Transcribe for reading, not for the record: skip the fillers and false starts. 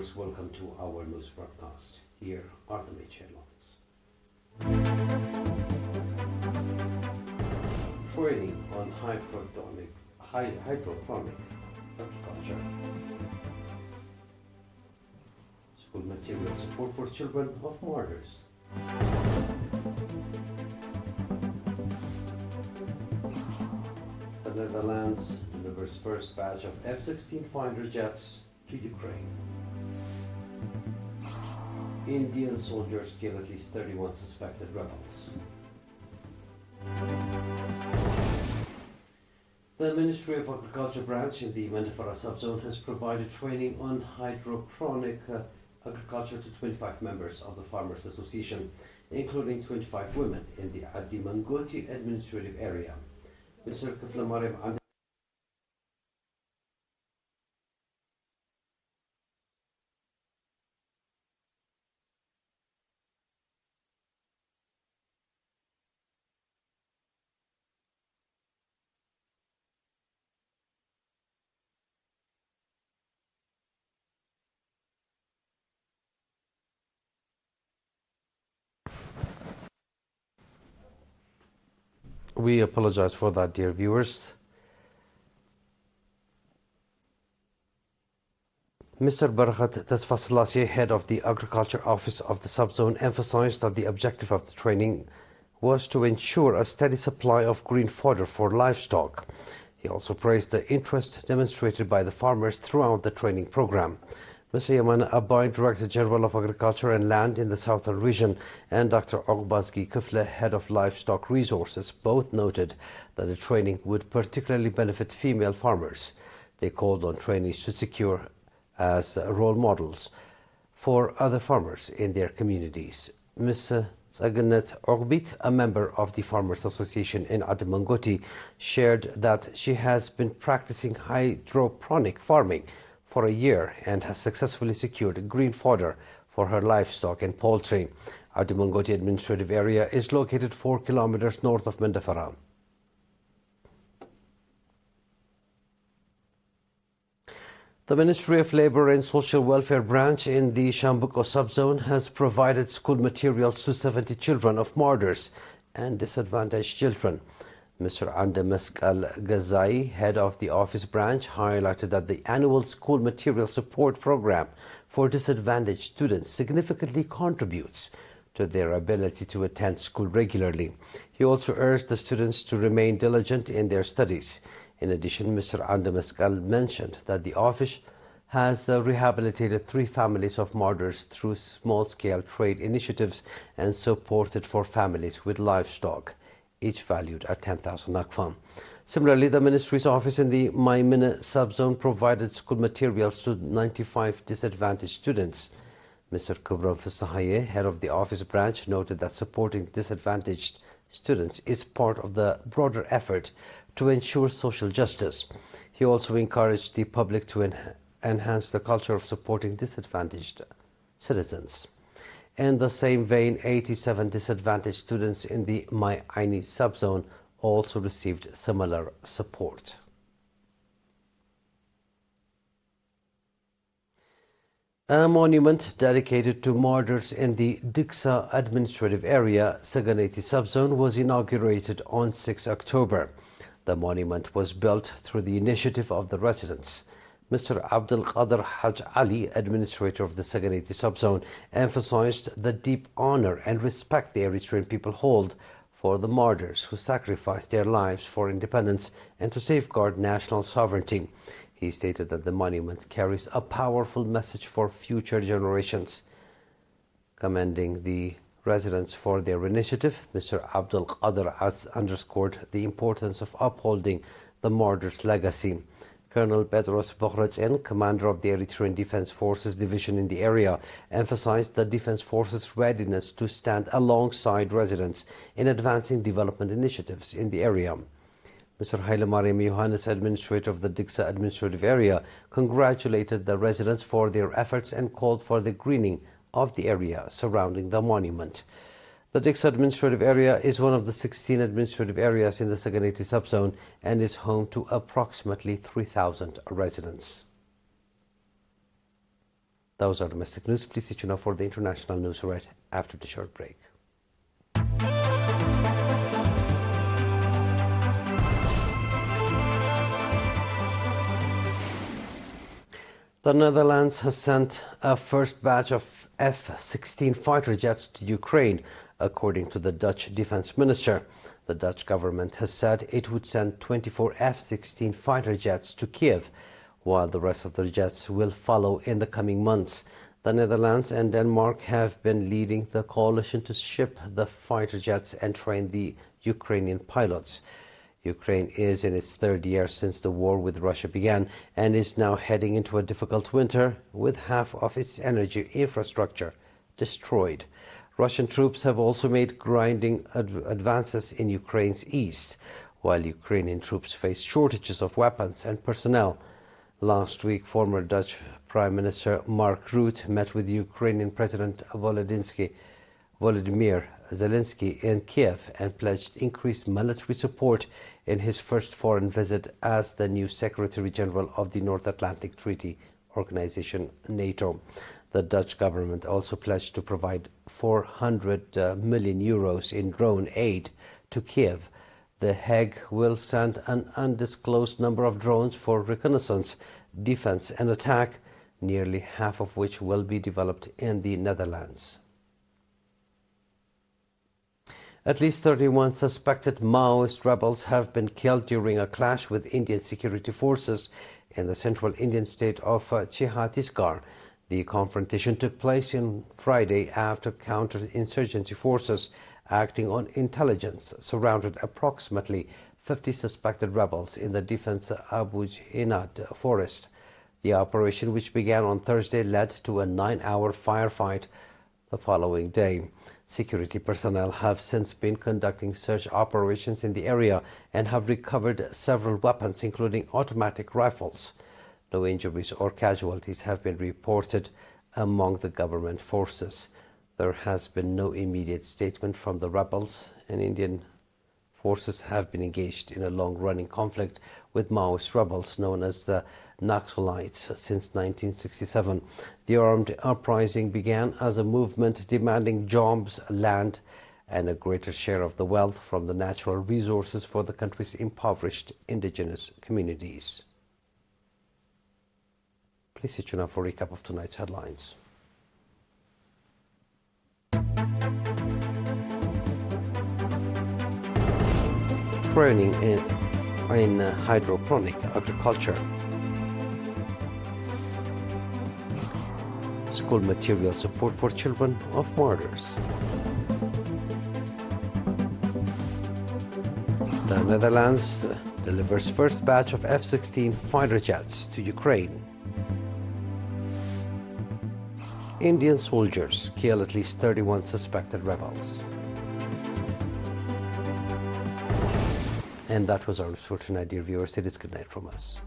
viewers, welcome to our news broadcast. Here are the major headlines. Training on hydroponic agriculture. School material support for children of martyrs. The Netherlands delivers first batch of F-16 fighter jets to Ukraine. Indian soldiers kill at least 31 suspected rebels. The Ministry of Agriculture branch in the Mandafara subzone has provided training on hydroponic agriculture to 25 members of the Farmers Association, including 25 women in the Adimangoti administrative area. Mr. Kiflamariam We apologize for that, dear viewers. Mr. Barakat Tasfasalasi, head of the Agriculture Office of the subzone, emphasized that the objective of the training was to ensure a steady supply of green fodder for livestock. He also praised the interest demonstrated by the farmers throughout the training program. Mr. Yaman Abai, Director General of Agriculture and Land in the Southern Region, and Dr. Ogbazgi Kifle, Head of Livestock Resources, both noted that the training would particularly benefit female farmers. They called on trainees to secure as role models for other farmers in their communities. Ms. Tsaganet Ogbit, a member of the Farmers Association in Adamangoti, shared that she has been practicing hydroponic farming for a year and has successfully secured green fodder for her livestock and poultry. Adimangoti administrative area is located 4 kilometers north of Mandafara. The Ministry of Labour and Social Welfare branch in the Shambuko subzone has provided school materials to 70 children of martyrs and disadvantaged children. Mr. Andamesk Al-Ghazai, head of the office branch, highlighted that the annual school material support program for disadvantaged students significantly contributes to their ability to attend school regularly. He also urged the students to remain diligent in their studies. In addition, Mr. Andamesk Al mentioned that the office has rehabilitated 3 families of martyrs through small-scale trade initiatives and supported 4 families with livestock, each valued at 10,000 nakfam. Similarly, the ministry's office in the Maimina subzone provided school materials to 95 disadvantaged students. Mr. Kubram Fasahaye, head of the office branch, noted that supporting disadvantaged students is part of the broader effort to ensure social justice. He also encouraged the public to enhance the culture of supporting disadvantaged citizens. In the same vein, 87 disadvantaged students in the Mai Aini subzone also received similar support. A monument dedicated to martyrs in the Diksa administrative area, Saganeti subzone, was inaugurated on 6 October. The monument was built through the initiative of the residents. Mr. Abdul Qadir Haj Ali, administrator of the Saganeti subzone, emphasized the deep honor and respect the Eritrean people hold for the martyrs who sacrificed their lives for independence and to safeguard national sovereignty. He stated that the monument carries a powerful message for future generations. Commending the residents for their initiative, Mr. Abdul Qadir has underscored the importance of upholding the martyrs' legacy. Colonel Petros Bokhratsen, commander of the Eritrean Defense Forces division in the area, emphasized the Defense Forces' readiness to stand alongside residents in advancing development initiatives in the area. Mr. Haile Mariam Yohannes, administrator of the Diksa administrative area, congratulated the residents for their efforts and called for the greening of the area surrounding the monument. The Diksa administrative area is one of the 16 administrative areas in the Saganeti subzone and is home to approximately 3,000 residents. Those are domestic news. Please stay tuned for the international news right after the short break. The Netherlands has sent a first batch of F-16 fighter jets to Ukraine, according to the Dutch defense minister. The Dutch government has said it would send 24 F-16 fighter jets to Kiev, while the rest of the jets will follow in the coming months. The Netherlands and Denmark have been leading the coalition to ship the fighter jets and train the Ukrainian pilots. Ukraine is in its third year since the war with Russia began and is now heading into a difficult winter with half of its energy infrastructure destroyed. Russian troops have also made grinding advances in Ukraine's east, while Ukrainian troops face shortages of weapons and personnel. Last week, former Dutch Prime Minister Mark Rutte met with Ukrainian President Volodymyr Zelensky in Kiev and pledged increased military support in his first foreign visit as the new Secretary General of the North Atlantic Treaty Organization, NATO. The Dutch government also pledged to provide 400 million euros in drone aid to Kiev. The Hague will send an undisclosed number of drones for reconnaissance, defense and attack, nearly half of which will be developed in the Netherlands. At least 31 suspected Maoist rebels have been killed during a clash with Indian security forces in the central Indian state of Chhattisgarh. The confrontation took place on Friday after counter-insurgency forces acting on intelligence surrounded approximately 50 suspected rebels in the Defense Abujanad forest. The operation, which began on Thursday, led to a 9-hour firefight the following day. Security personnel have since been conducting search operations in the area and have recovered several weapons, including automatic rifles. No injuries or casualties have been reported among the government forces. There has been no immediate statement from the rebels, and Indian forces have been engaged in a long-running conflict with Maoist rebels known as the Naxalites since 1967. The armed uprising began as a movement demanding jobs, land, and a greater share of the wealth from the natural resources for the country's impoverished indigenous communities. Please sit down for a recap of tonight's headlines. Training in hydroponic agriculture. School material support for children of martyrs. The Netherlands delivers first batch of F-16 fighter jets to Ukraine. Indian soldiers kill at least 31 suspected rebels. And that was our news for tonight, dear viewers. It is good night from us.